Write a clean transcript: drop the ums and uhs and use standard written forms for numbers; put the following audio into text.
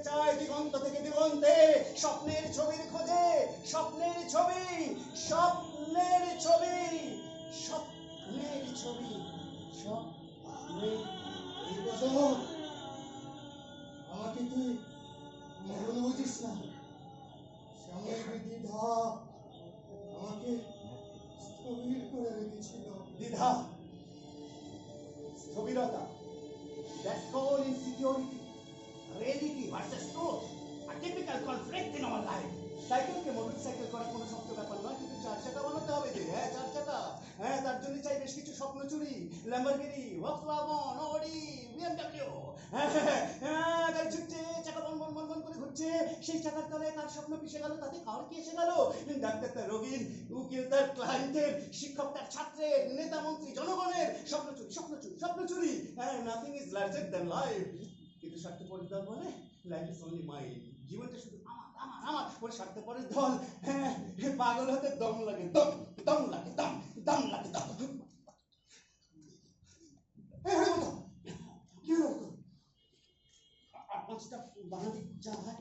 চায় দিগন্ত থেকে দিগন্তে স্বপ্নের ছবির খোঁজে, স্বপ্নের ছবি, স্বপ্নের ছবি, স্বপ্নের ছবি, স্বপ্নের। আমাকে তুই ভুল বুঝিস না। স্বামীর দ্বিধা আমাকে স্থবির করে রেখেছিল। দ্বিধা, স্থবিরতা, that's called insecurity. Reality versus truth, a typical conflict in our life. সাইকেলকে মোটরসাইকেল করা কোনো শক্ত ব্যাপার নয়, কিন্তু চার চাকা বানাতে হবে যে, হ্যাঁ চার চাকা, হ্যাঁ তার জন্য চাই বেশ কিছু স্বপ্ন চুরি, ল্যাম্বরগিনি, ভক্সওয়াগন, অডি, বিএমডব্লিউ, হ্যাঁ গাড়ি ছুটছে, চাকা বন বন বন বন করে ঘুরছে, সেই চাকার তলায় কার স্বপ্ন পিষে গেল, তাতে কার কি এসে গেল, ডাক্তার তার রোগীর, উকিল তার ক্লায়েন্টের, শিক্ষক তার ছাত্রের, নেতা মন্ত্রী জনগণের, স্বপ্ন চুরি, স্বপ্ন চুরি, স্বপ্ন চুরি, হ্যাঁ nothing is larger than life. কিন্তু স্বার্থপরের দল বলে লাইফ ইজ অনলি মাইন, জীবনটা শুধু আমার আমার আমার। ওর স্বার্থপরের দল, হ্যাঁ পাগল হতে দম লাগে, দম দম লাগে, দম দম লাগে, দম। কি হলো? পাঁচটা বানাতে যা হয়